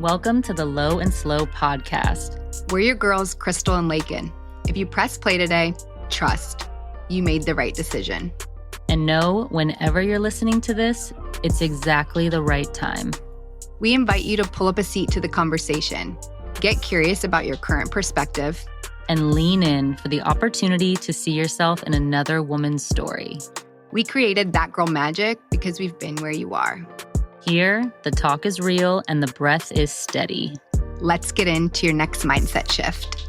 Welcome to the Low and Slow podcast. We're your girls, Crystal and Laken. If you press play today, trust, you made the right decision. And know whenever you're listening to this, it's exactly the right time. We invite you to pull up a seat to the conversation, get curious about your current perspective, and lean in for the opportunity to see yourself in another woman's story. We created That Girl Magic because we've been where you are. Here, the talk is real and the breath is steady. Let's get into your next mindset shift.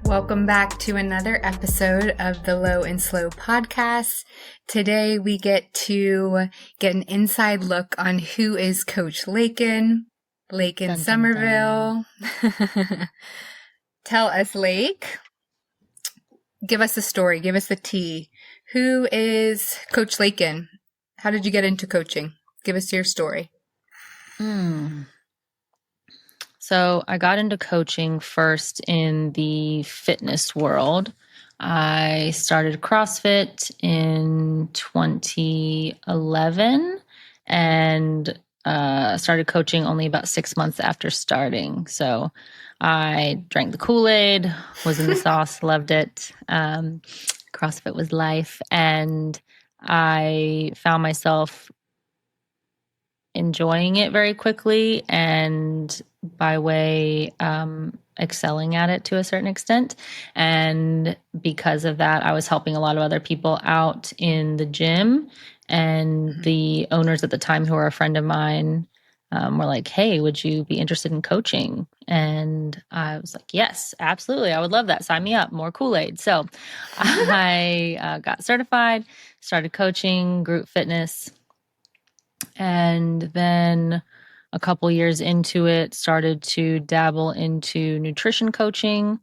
Welcome back to another episode of the Low and Slow podcast. Today we get to get an inside look on who is Coach Laken Summerville. Tell us, Lake. Give us the story. Give us the tea. Who is Coach Laken? How did you get into coaching? Give us your story. So I got into coaching first in the fitness world. I started CrossFit in 2011 and started coaching only about 6 months after starting. So I drank the Kool-Aid, was in the sauce, loved it. CrossFit was life. And I found myself enjoying it very quickly and by way excelling at it to a certain extent. And because of that, I was helping a lot of other people out in the gym. And the owners at the time, who were a friend of mine, were like, hey, would you be interested in coaching? And I was like, yes, absolutely. I would love that. Sign me up. More Kool-Aid. So I got certified, started coaching group fitness. And then a couple years into it, started to dabble into nutrition coaching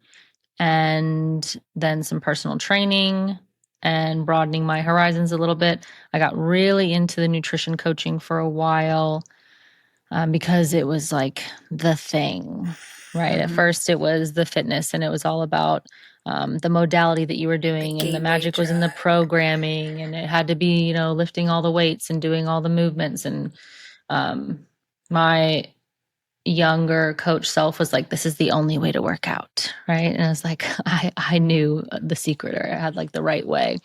and then some personal training and broadening my horizons a little bit. I got really into the nutrition coaching for a while because it was like the thing, right? At first it was the fitness and it was all about the modality that you were doing, and the magic was in the programming, and it had to be, lifting all the weights and doing all the movements. And my younger coach self was like, this is the only way to work out, right? And I was like, I knew the secret, or I had like the right way.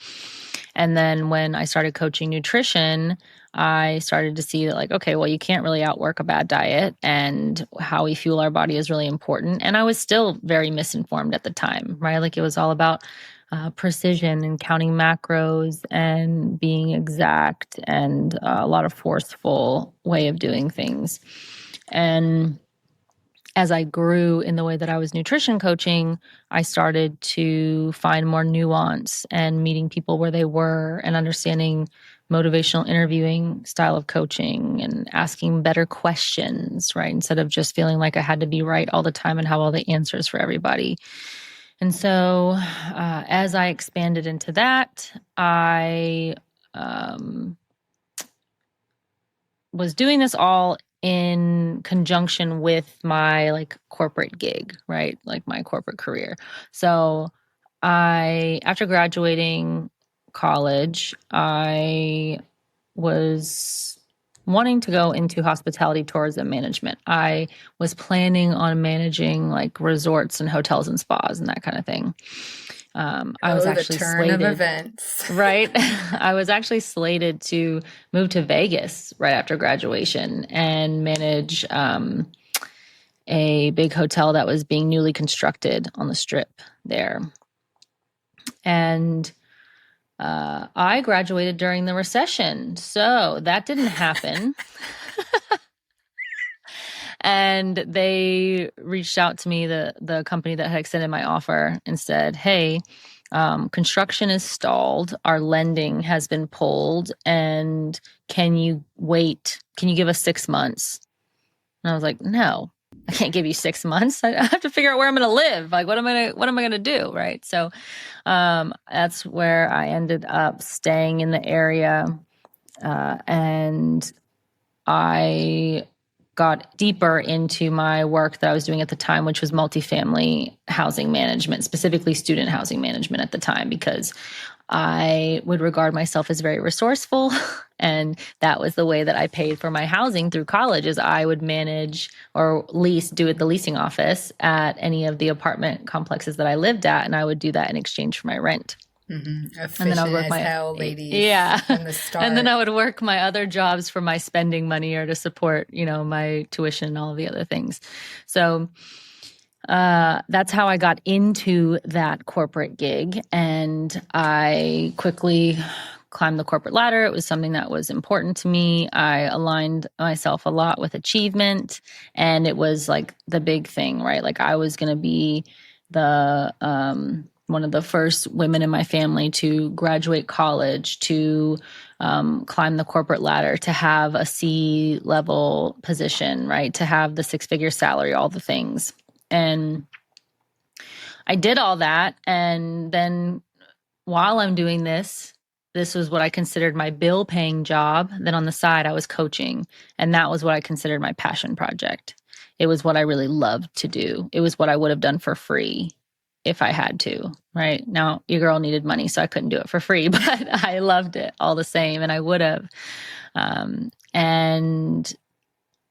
And then when I started coaching nutrition, I started to see that, like, okay, well, you can't really outwork a bad diet, and how we fuel our body is really important. And I was still very misinformed at the time, right? Like, it was all about precision and counting macros and being exact and a lot of forceful way of doing things. And as I grew in the way that I was nutrition coaching, I started to find more nuance and meeting people where they were and understanding motivational interviewing style of coaching and asking better questions, right? Instead of just feeling like I had to be right all the time and have all the answers for everybody. And so as I expanded into that, I was doing this all in conjunction with my corporate gig, right? Like my corporate career. So after graduating college, I was wanting to go into hospitality tourism management. I was planning on managing resorts and hotels and spas and that kind of thing. I was actually the turn slated, of events. Right? I was actually slated to move to Vegas right after graduation and manage a big hotel that was being newly constructed on the Strip there. And I graduated during the recession, so that didn't happen. And they reached out to me, the company that had extended my offer, and said, hey, construction is stalled. Our lending has been pulled. And can you wait? Can you give us 6 months? And I was like, no, I can't give you 6 months. I have to figure out where I'm going to live. Like, what am I going to do? Right. So that's where I ended up staying in the area. And I got deeper into my work that I was doing at the time, which was multifamily housing management, specifically student housing management at the time, because I would regard myself as very resourceful. And that was the way that I paid for my housing through college, is I would manage or do at the leasing office at any of the apartment complexes that I lived at. And I would do that in exchange for my rent. Efficient And then I would work as hell, ladies. Yeah. From the start. And then I would work my other jobs for my spending money or to support, my tuition and all of the other things. So that's how I got into that corporate gig. And I quickly climbed the corporate ladder. It was something that was important to me. I aligned myself a lot with achievement, and it was like the big thing, right? Like I was going to be the one of the first women in my family to graduate college, to climb the corporate ladder, to have a C-level position, right? To have the six-figure salary, all the things. And I did all that. And then while I'm doing this was what I considered my bill paying job. Then on the side, I was coaching. And that was what I considered my passion project. It was what I really loved to do. It was what I would have done for free if I had to, right? Now, your girl needed money, so I couldn't do it for free, but I loved it all the same, and I would have. And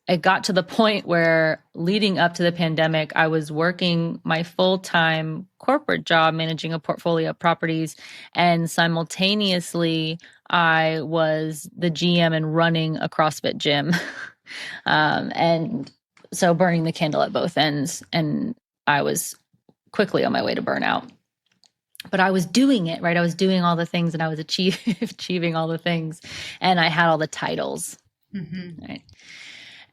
it got to the point where leading up to the pandemic, I was working my full-time corporate job, managing a portfolio of properties. And simultaneously, I was the GM and running a CrossFit gym. And so burning the candle at both ends. And I was quickly on my way to burnout. But I was doing it, right? I was doing all the things, and I was achieving all the things. And I had all the titles, right?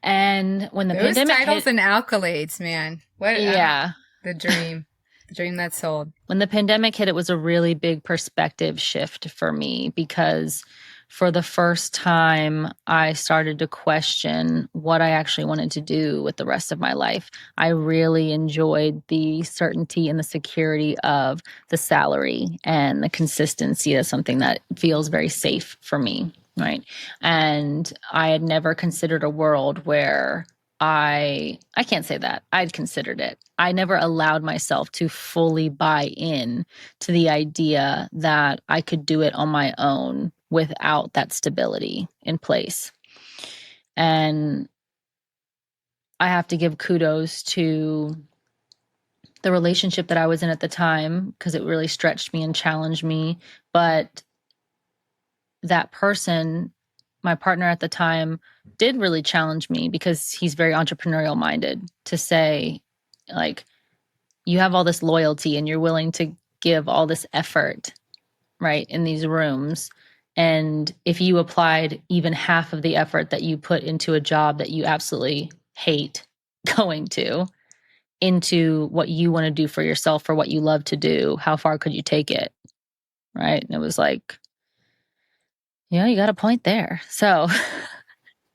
And when the Those pandemic titles hit, and accolades, man. What? Yeah. The dream. The dream that sold. When the pandemic hit, it was a really big perspective shift for me, because for the first time, I started to question what I actually wanted to do with the rest of my life. I really enjoyed the certainty and the security of the salary and the consistency as something that feels very safe for me. Right. And I had never considered a world where I can't say that. I'd considered it. I never allowed myself to fully buy in to the idea that I could do it on my own without that stability in place. And I have to give kudos to the relationship that I was in at the time, because it really stretched me and challenged me. But that person, my partner at the time, did really challenge me, because he's very entrepreneurial minded, to say, like, you have all this loyalty and you're willing to give all this effort, right, in these rooms. And if you applied even half of the effort that you put into a job that you absolutely hate going to, into what you want to do for yourself, for what you love to do, how far could you take it? Right. And it was like, yeah, you got a point there. So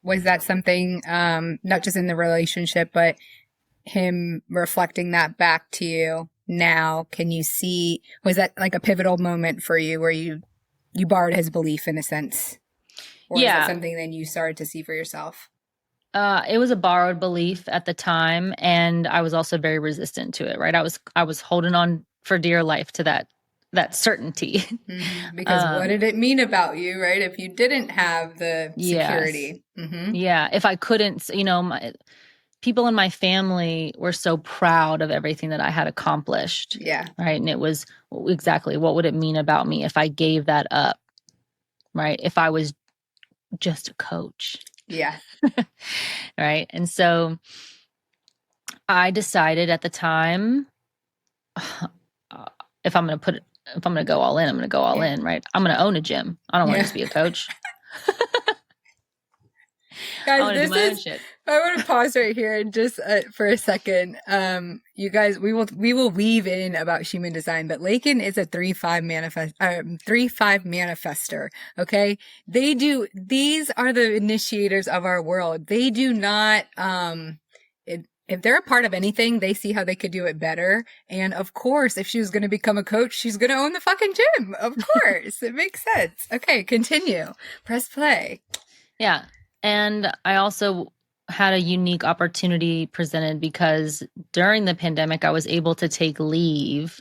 Was that something, not just in the relationship, but him reflecting that back to you now? Can you see, was that like a pivotal moment for you where you borrowed his belief in a sense? Or Yeah. is it something then you started to see for yourself? It was a borrowed belief at the time, and I was also very resistant to it, right? I was holding on for dear life to that certainty. Because what did it mean about you, right? If you didn't have the security. Yes. Yeah. If I couldn't, people in my family were so proud of everything that I had accomplished. Yeah. Right. And it was exactly, what would it mean about me if I gave that up? Right. If I was just a coach. Yeah. Right. And so I decided at the time, if I'm going to go all in, I'm going to go all in, right? I'm going to own a gym. I don't want to just be a coach. Guys, I want to pause right here and just for a second. You guys, we will weave in about human design, but Laken is a 3-5 manifester. Okay. These are the initiators of our world. They do not, if they're a part of anything, they see how they could do it better. And of course, if she was going to become a coach, she's going to own the fucking gym. Of course. It makes sense. Okay. Continue. Press play. Yeah. And I also had a unique opportunity presented, because during the pandemic, I was able to take leave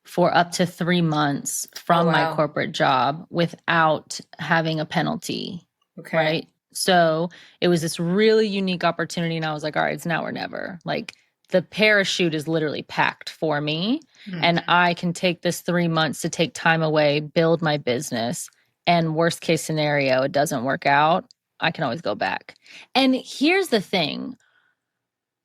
for up to 3 months from my wow. corporate job without having a penalty. Okay. Right. So it was this really unique opportunity. And I was like, all right, it's now or never. Like the parachute is literally packed for me. And I can take this 3 months to take time away, build my business. And worst case scenario, it doesn't work out. I can always go back. And here's the thing.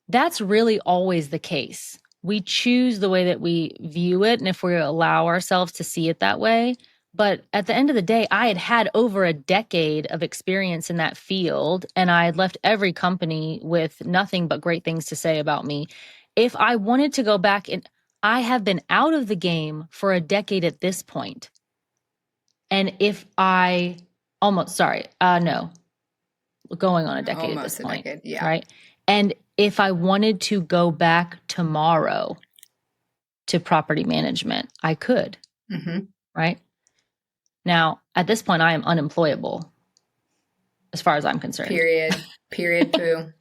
That's really always the case. We choose the way that we view it, and if we allow ourselves to see it that way. But at the end of the day, I had over a decade of experience in that field, and I had left every company with nothing but great things to say about me. If I wanted to go back, and I have been out of the game for a decade at this point. And if I no, going on a decade at this point, yeah. right? And if I wanted to go back tomorrow to property management, I could, right? Now, at this point, I am unemployable as far as I'm concerned. Period, poo.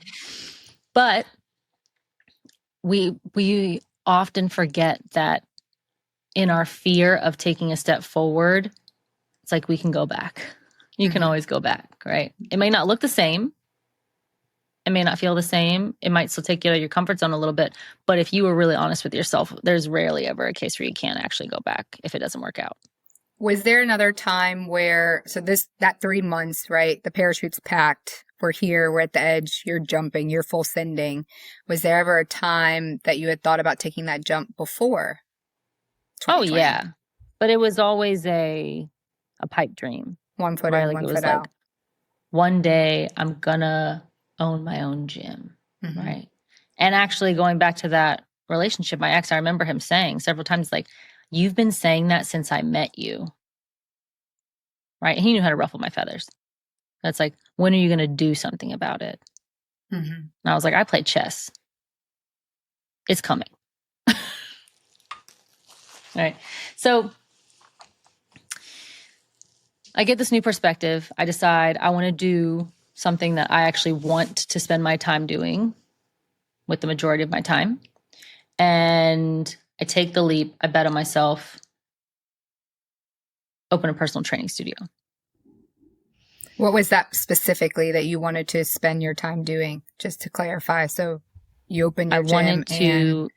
But we often forget that in our fear of taking a step forward, it's like we can go back. You can always go back, right? It may not look the same. It may not feel the same. It might still take you out of your comfort zone a little bit. But if you were really honest with yourself, there's rarely ever a case where you can't actually go back if it doesn't work out. Was there another time where, that 3 months, right? The parachute's packed. We're here. We're at the edge. You're jumping. You're full sending. Was there ever a time that you had thought about taking that jump before? Oh, yeah. But it was always a pipe dream. One foot in, one foot out. One day I'm going to own my own gym, right? And actually going back to that relationship, my ex, I remember him saying several times, like, you've been saying that since I met you, right? And he knew how to ruffle my feathers. That's like, when are you going to do something about it? And I was like, I play chess. It's coming. Right. So I get this new perspective. I decide I want to do something that I actually want to spend my time doing with the majority of my time. And I take the leap. I bet on myself. Open a personal training studio. What was that specifically that you wanted to spend your time doing? Just to clarify. So you opened your gym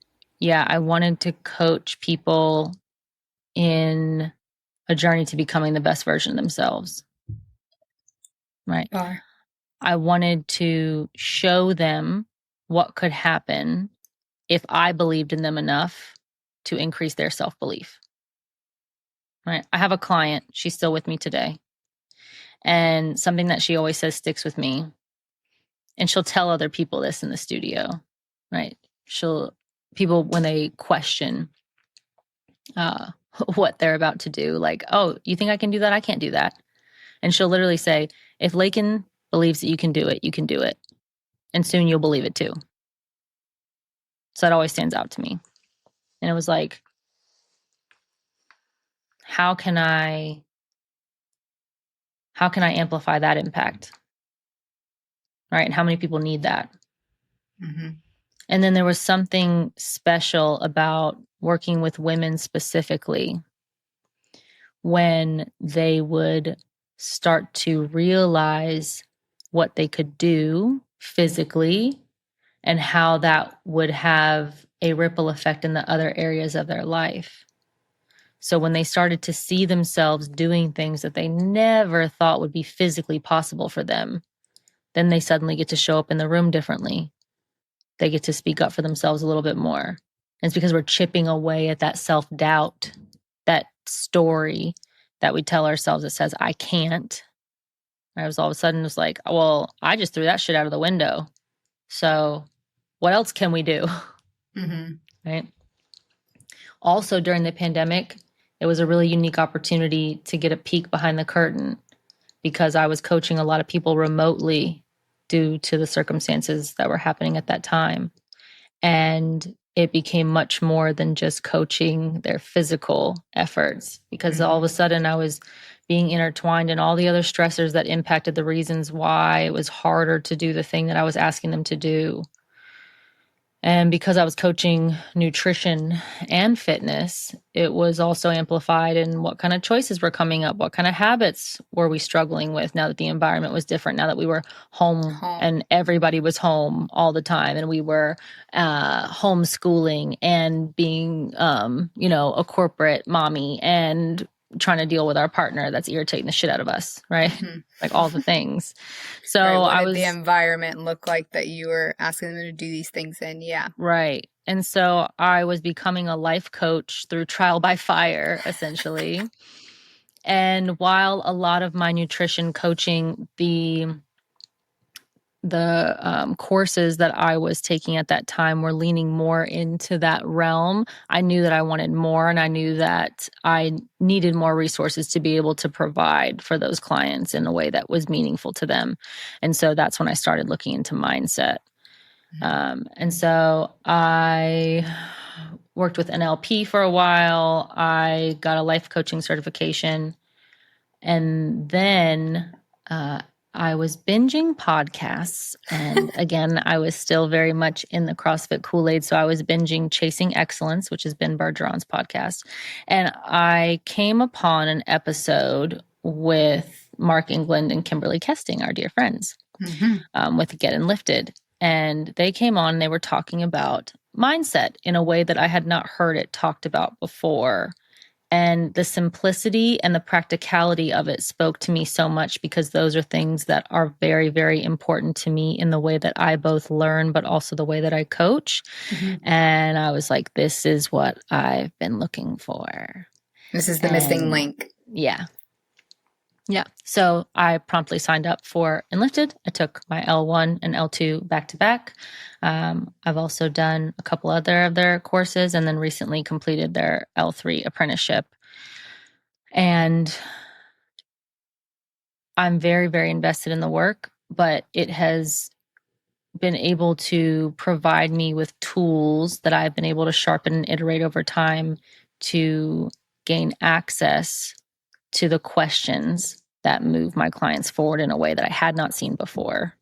I wanted to coach people in a journey to becoming the best version of themselves. Right. I wanted to show them what could happen if I believed in them enough to increase their self-belief. Right. I have a client. She's still with me today. And something that she always says sticks with me. And she'll tell other people this in the studio. Right. People, when they question what they're about to do, like, oh, you think I can do that? I can't do that. And she'll literally say, if Laken believes that you can do it, you can do it. And soon you'll believe it too. So that always stands out to me. And it was like, how can I amplify that impact? Right? And how many people need that? And then there was something special about working with women specifically when they would start to realize what they could do physically and how that would have a ripple effect in the other areas of their life. So when they started to see themselves doing things that they never thought would be physically possible for them, then they suddenly get to show up in the room differently. They get to speak up for themselves a little bit more. And it's because we're chipping away at that self-doubt, that story that we tell ourselves that says, I can't. I was all of a sudden just like, well, I just threw that shit out of the window. So what else can we do? Right. Also during the pandemic, it was a really unique opportunity to get a peek behind the curtain because I was coaching a lot of people remotely due to the circumstances that were happening at that time. And it became much more than just coaching their physical efforts because all of a sudden I was being intertwined in all the other stressors that impacted the reasons why it was harder to do the thing that I was asking them to do. And because I was coaching nutrition and fitness, it was also amplified in what kind of choices were coming up, what kind of habits were we struggling with now that the environment was different, now that we were home and everybody was home all the time, and we were homeschooling and being, a corporate mommy and trying to deal with our partner that's irritating the shit out of us, right? Like all the things. So right, what did the environment look like that you were asking them to do these things in? Yeah. Right. And so I was becoming a life coach through trial by fire, essentially. And while a lot of my nutrition coaching, the courses that I was taking at that time were leaning more into that realm, I knew that I wanted more, and I knew that I needed more resources to be able to provide for those clients in a way that was meaningful to them. And so that's when I started looking into mindset. And so I worked with NLP for a while. I got a life coaching certification. And then I was binging podcasts. And again, I was still very much in the CrossFit Kool-Aid. So I was binging Chasing Excellence, which is Ben Bergeron's podcast. And I came upon an episode with Mark England and Kimberly Kesting, our dear friends, with Get and Lifted. And they came on and they were talking about mindset in a way that I had not heard it talked about before. And the simplicity and the practicality of it spoke to me so much, because those are things that are very, very important to me in the way that I both learn, but also the way that I coach. And I was like, this is what I've been looking for. This is the missing link. Yeah. Yeah. So I promptly signed up for Enlifted. I took my L1 and L2 back to back. I've also done a couple other of their courses, and then recently completed their L3 apprenticeship. And I'm very, very invested in the work, but it has been able to provide me with tools that I've been able to sharpen and iterate over time to gain access to the questions that move my clients forward in a way that I had not seen before.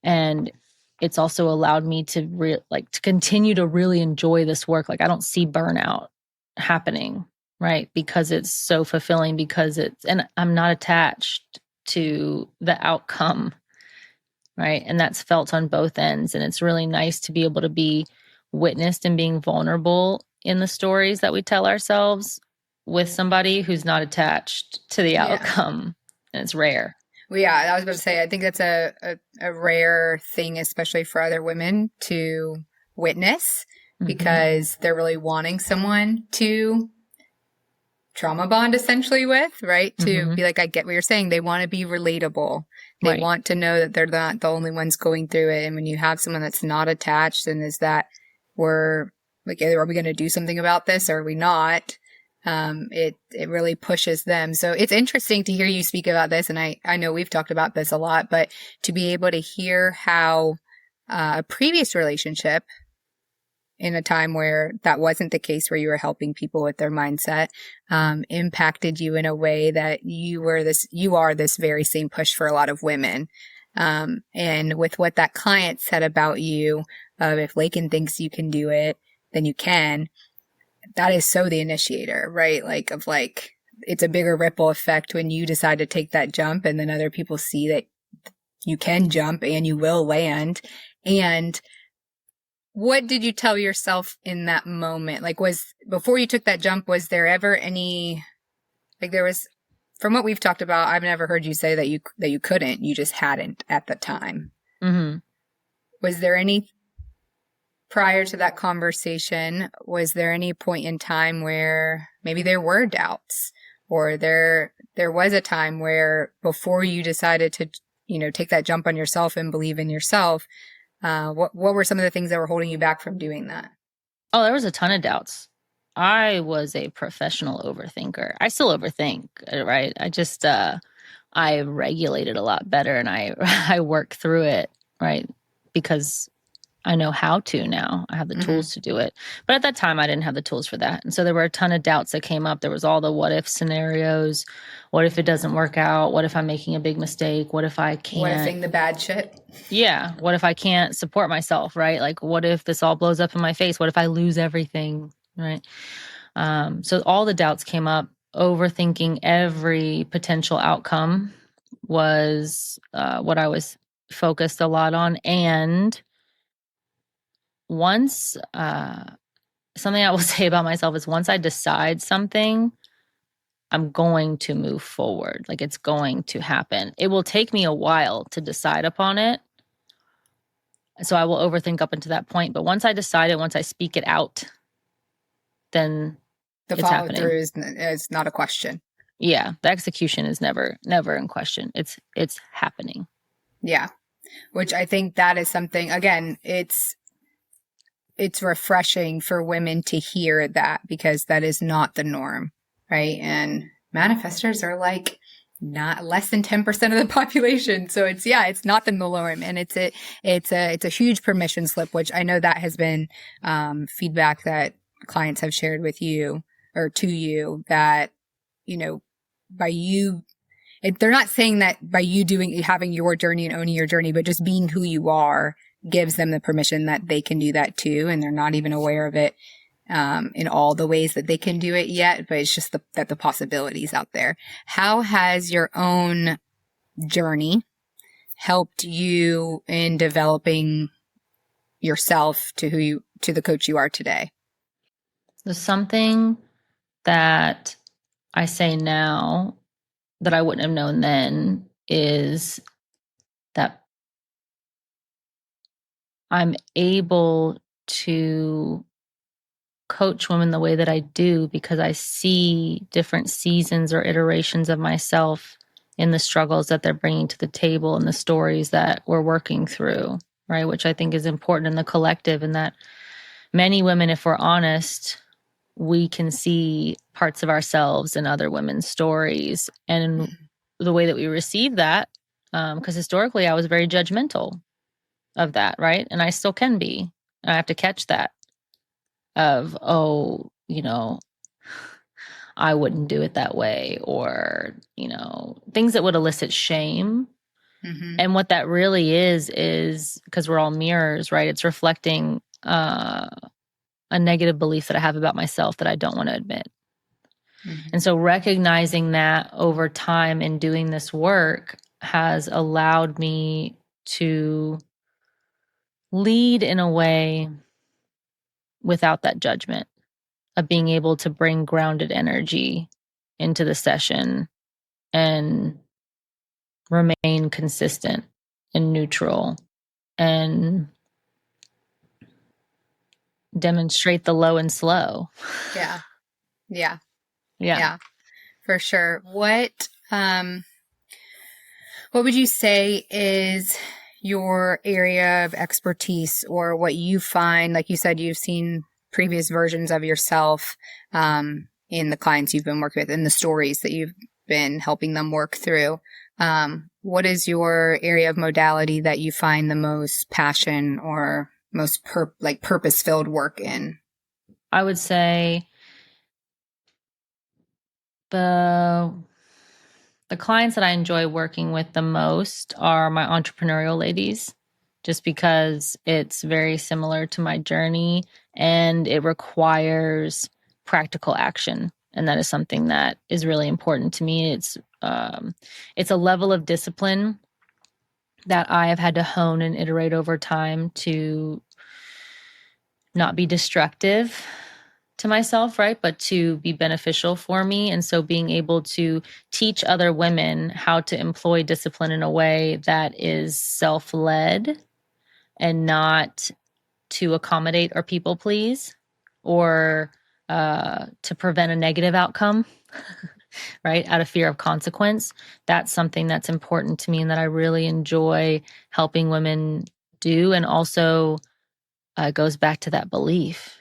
And it's also allowed me to to continue to really enjoy this work. Like, I don't see burnout happening, right? Because it's so fulfilling, and I'm not attached to the outcome, right? And that's felt on both ends. And it's really nice to be able to be witnessed and being vulnerable in the stories that we tell ourselves with somebody who's not attached to the outcome. And it's rare. Well, yeah, I was about to say, I think that's a rare thing, especially for other women to witness, because they're really wanting someone to trauma bond essentially with, right? To be like, I get what you're saying. They want to be relatable. They want to know that they're not the only ones going through it. And when you have someone that's not attached, and is that we're like, either are we going to do something about this or are we not? It really pushes them. So it's interesting to hear you speak about this. And I know we've talked about this a lot, but to be able to hear how a previous relationship, in a time where that wasn't the case, where you were helping people with their mindset, impacted you in a way that you are this very same push for a lot of women. And with what that client said about you, if Laken thinks you can do it, then you can. That is so the initiator, right? It's a bigger ripple effect when you decide to take that jump, and then other people see that you can jump and you will land. And what did you tell yourself in that moment? Before you took that jump, was there ever any, from what we've talked about, I've never heard you say that you couldn't, you just hadn't at the time. Was there any, prior to that conversation, was there any point in time where maybe there were doubts, or there was a time where before you decided to, take that jump on yourself and believe in yourself, what were some of the things that were holding you back from doing that? Oh, there was a ton of doubts. I was a professional overthinker. I still overthink, right? I just, I regulate it a lot better, and I work through it, right? Because I know how to now. I have the Mhm. tools to do it. But at that time, I didn't have the tools for that. And so there were a ton of doubts that came up. There was all the what if scenarios. What if it doesn't work out? What if I'm making a big mistake? What if I What can't? ifing the bad shit? Yeah. What if I can't support myself, right? Like, what if this all blows up in my face? What if I lose everything, right? So all the doubts came up. Overthinking every potential outcome was what I was focused a lot on. And once, something I will say about myself is once I decide something, I'm going to move forward. Like it's going to happen. It will take me a while to decide upon it. So I will overthink up until that point. But once I decide it, once I speak it out, then The it's follow happening. through is not a question. Yeah, the execution is never in question. It's happening. Yeah. Which I think that is something, again, it's refreshing for women to hear that, because that is not the norm, right? And manifestors are like not less than 10% of the population. So it's not the norm. And it's a huge permission slip, which I know that has been feedback that clients have shared with you or to you, that, by you, they're not saying that by you having your journey and owning your journey, but just being who you are gives them the permission that they can do that too. And they're not even aware of it in all the ways that they can do it yet, but it's just that the possibilities out there. How has your own journey helped you in developing yourself to the coach you are today? There's something that I say now that I wouldn't have known then is that I'm able to coach women the way that I do because I see different seasons or iterations of myself in the struggles that they're bringing to the table and the stories that we're working through, right? Which I think is important in the collective, and that many women, if we're honest, we can see parts of ourselves in other women's stories. And the way that we receive that, because historically I was very judgmental of that, right? And I still can be. I have to catch that of, oh, I wouldn't do it that way, or, things that would elicit shame. Mm-hmm. And what that really is because we're all mirrors, right? It's reflecting a negative belief that I have about myself that I don't want to admit. Mm-hmm. And so recognizing that over time and doing this work has allowed me to lead in a way without that judgment, of being able to bring grounded energy into the session and remain consistent and neutral and demonstrate the low and slow. Yeah. Yeah. Yeah. Yeah, for sure. What would you say is your area of expertise, or what you find, like you said, you've seen previous versions of yourself in the clients you've been working with, in the stories that you've been helping them work through. What is your area of modality that you find the most passion or most purpose-filled work in? I would say the clients that I enjoy working with the most are my entrepreneurial ladies, just because it's very similar to my journey and it requires practical action. And that is something that is really important to me. It's a level of discipline that I have had to hone and iterate over time to not be destructive to myself, right? But to be beneficial for me. And so being able to teach other women how to employ discipline in a way that is self-led and not to accommodate or people please, or to prevent a negative outcome, right? Out of fear of consequence. That's something that's important to me and that I really enjoy helping women do. And also goes back to that belief,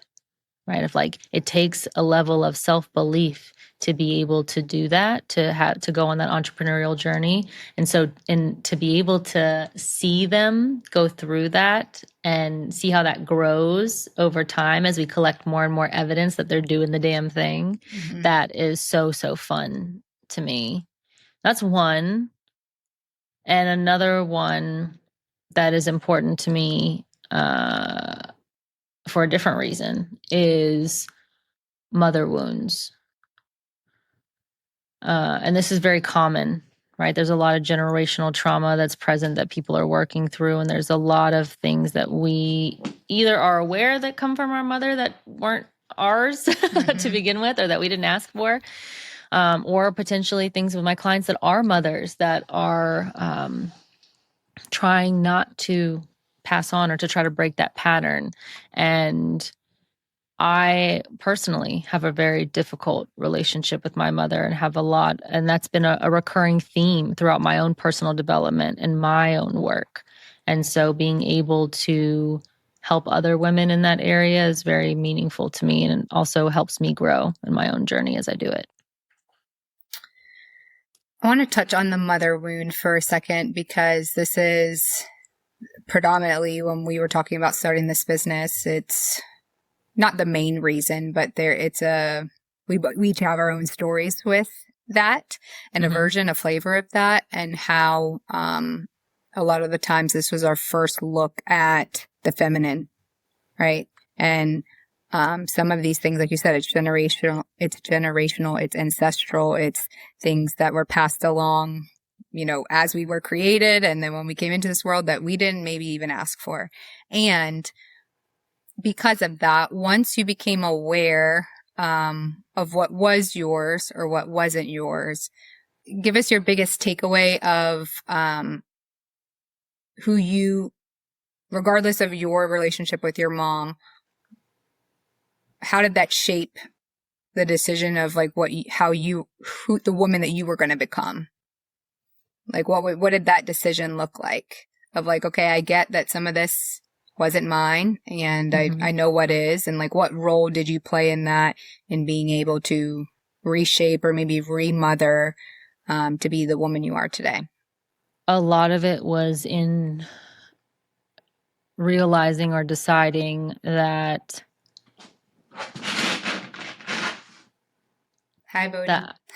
right? Of like, it takes a level of self-belief to be able to do that, to go on that entrepreneurial journey. And so, and to be able to see them go through that and see how that grows over time as we collect more and more evidence that they're doing the damn thing, that is so, so fun to me. That's one. And another one that is important to me, for a different reason, is mother wounds. And this is very common, right? There's a lot of generational trauma that's present that people are working through. And there's a lot of things that we either are aware that come from our mother that weren't ours to begin with, or that we didn't ask for, or potentially things with my clients that are mothers that are trying not to pass on or to try to break that pattern. And I personally have a very difficult relationship with my mother and have a lot, and that's been a recurring theme throughout my own personal development and my own work. And so being able to help other women in that area is very meaningful to me, and also helps me grow in my own journey as I do it. I want to touch on the mother wound for a second, because this is predominantly, when we were talking about starting this business, it's not the main reason, but we each have our own stories with that, and a version, a flavor of that, and how a lot of the times this was our first look at the feminine, right? And some of these things, like you said, it's generational, it's ancestral, it's things that were passed along, as we were created, and then when we came into this world that we didn't maybe even ask for. And because of that, once you became aware of what was yours or what wasn't yours, give us your biggest takeaway of who you, regardless of your relationship with your mom, how did that shape the decision of like who the woman that you were going to become? Like what did that decision look like? Of like, okay, I get that some of this wasn't mine, and I know what is, and like what role did you play in that, in being able to reshape or maybe remother to be the woman you are today? A lot of it was in realizing or deciding that Hi, Bodhi.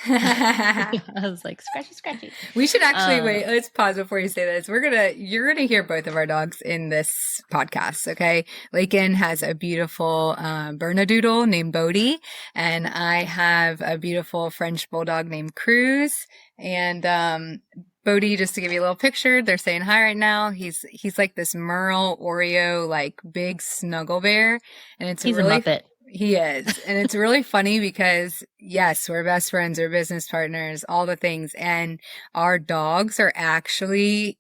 I was like, scratchy. We should actually wait. Let's pause before you say this. You're gonna hear both of our dogs in this podcast. Okay, Laken has a beautiful Bernedoodle named Bodhi, and I have a beautiful French bulldog named Cruz. And Bodhi, just to give you a little picture, they're saying hi right now. He's like this Merle Oreo, like big snuggle bear, and he's really a Muppet. He is. And it's really funny because, yes, we're best friends, we're business partners, all the things. And our dogs are actually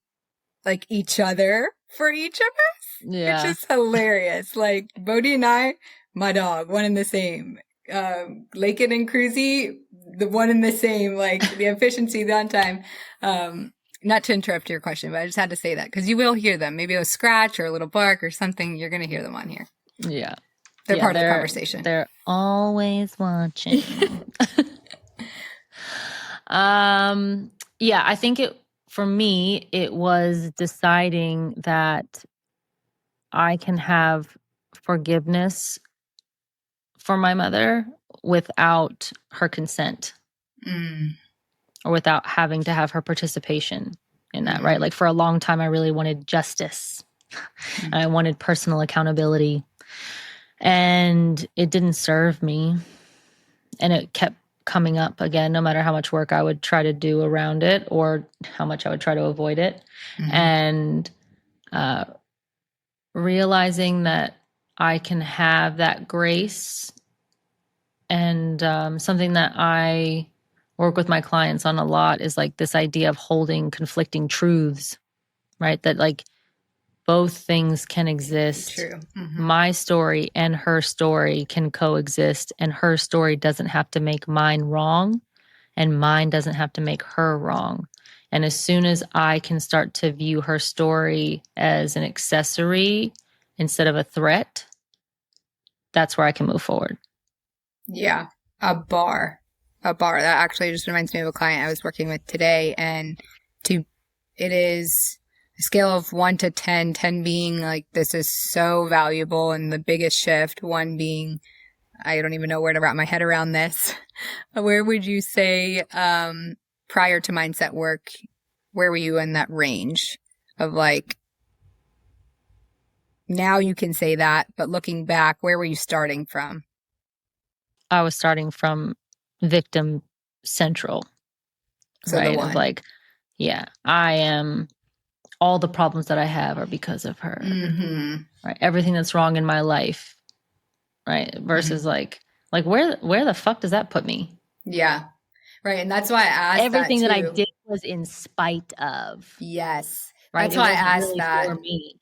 like each other for each of us. Yeah. Which is hilarious. Like Bodhi and I, my dog, one and the same. Laken and Cruzy, the one and the same, like the efficiency, the on time. Not to interrupt your question, but I just had to say that because you will hear them. Maybe a scratch or a little bark or something. You're going to hear them on here. Yeah. They're part of the conversation. They're always watching. Yeah, I think for me, it was deciding that I can have forgiveness for my mother without her consent, or without having to have her participation in that, right? Like for a long time, I really wanted justice. And I wanted personal accountability. And it didn't serve me. And it kept coming up again, no matter how much work I would try to do around it or how much I would try to avoid it. And realizing that I can have that grace, and something that I work with my clients on a lot is like this idea of holding conflicting truths, right? That like both things can exist. True. My story and her story can coexist, and her story doesn't have to make mine wrong, and mine doesn't have to make her wrong. And as soon as I can start to view her story as an accessory instead of a threat, that's where I can move forward. Yeah. A bar. That actually just reminds me of a client I was working with today. And it is a scale of 1 to 10, 10 being like, this is so valuable and the biggest shift, 1 being, I don't even know where to wrap my head around this. Where would you say, prior to mindset work, where were you in that range of like, now you can say that, but looking back, where were you starting from? I was starting from victim central, So right? the one. Of like, yeah, all the problems that I have are because of her, right? Everything that's wrong in my life, right? Versus like where the fuck does that put me? Yeah. Right. And that's why I asked Everything that I too. did was in spite of. Yes. Right. That's It why I wasn't asked really that. for me.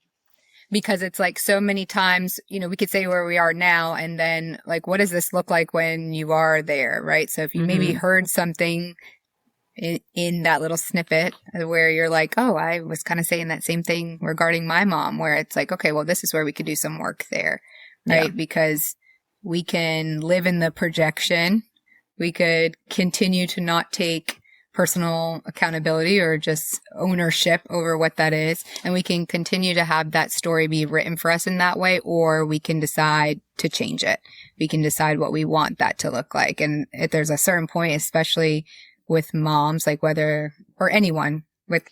Because it's like so many times, we could say where we are now and then like, what does this look like when you are there? Right. So if you maybe heard something in that little snippet where you're like, oh, I was kind of saying that same thing regarding my mom, where it's like, okay, well, this is where we could do some work there. Right. Yeah. Because we can live in the projection. We could continue to not take personal accountability or just ownership over what that is. And we can continue to have that story be written for us in that way, or we can decide to change it. We can decide what we want that to look like. And if there's a certain point, especially with moms, like whether, or anyone,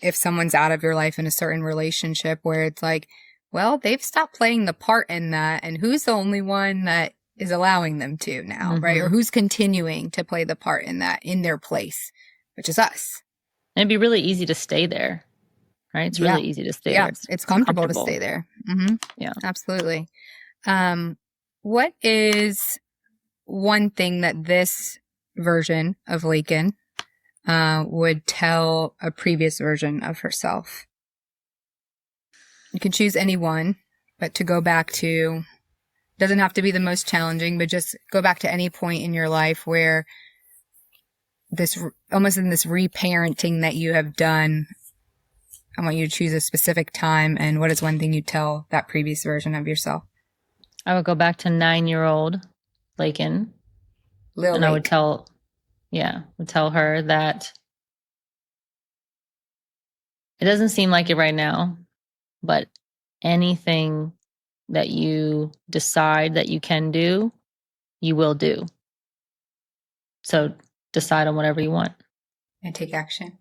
if someone's out of your life in a certain relationship where it's like, well, they've stopped playing the part in that. And who's the only one that is allowing them to now, right? Or who's continuing to play the part in that, in their place, which is us. And it'd be really easy to stay there, right? It's really easy to stay there. It's comfortable to stay there. Yeah, absolutely. What is one thing that this version of Laken would tell a previous version of herself? You can choose any one, but to go back to, doesn't have to be the most challenging, but just go back to any point in your life where this, almost in this reparenting that you have done, I want you to choose a specific time. And what is one thing you tell that previous version of yourself? I would go back to 9-year-old Laken. And I would tell her that it doesn't seem like it right now, but anything that you decide that you can do, you will do. So decide on whatever you want. And take action.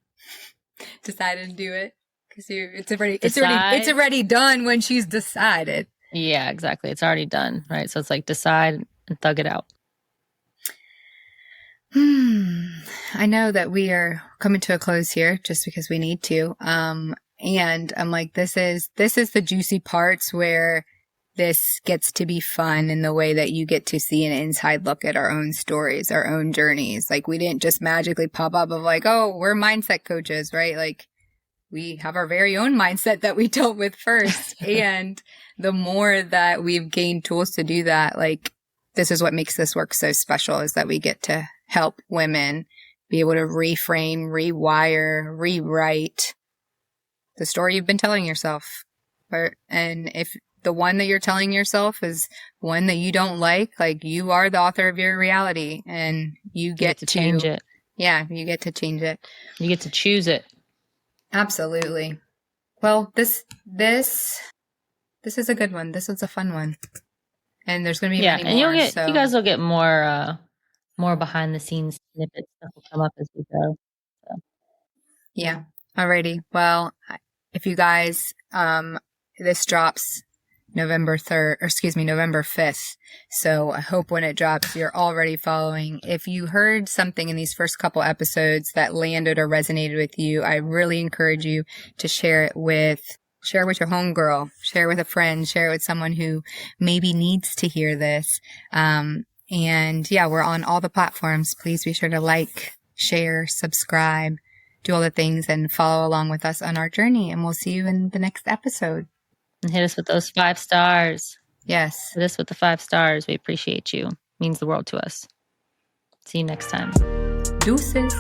Decide and do it. Because it's already done when she's decided. Yeah, exactly. It's already done, right? So it's like decide and thug it out. I know that we are coming to a close here just because we need to. And I'm like, this is the juicy parts where this gets to be fun in the way that you get to see an inside look at our own stories, our own journeys. Like we didn't just magically pop up of like, oh, we're mindset coaches, right? Like we have our very own mindset that we dealt with first. And the more that we've gained tools to do that, like this is what makes this work so special, is that we get to help women be able to reframe, rewire, rewrite the story you've been telling yourself. And if the one that you're telling yourself is one that you don't like you are the author of your reality and you get to change it. Yeah, you get to change it. You get to choose it. Absolutely. Well, this is a good one. This is a fun one. And there's going to be many more. You guys will get more behind the scenes snippets that will come up as we go. So. Yeah. Alrighty. Well, if you guys, this drops November 5th. So I hope when it drops, you're already following. If you heard something in these first couple episodes that landed or resonated with you, I really encourage you to share it with your homegirl, share it with a friend, share it with someone who maybe needs to hear this. And yeah, we're on all the platforms. Please be sure to like, share, subscribe, do all the things and follow along with us on our journey. And we'll see you in the next episode. And hit us with those 5 stars. Yes. Hit us with the 5 stars. We appreciate you. It means the world to us. See you next time. Deuces.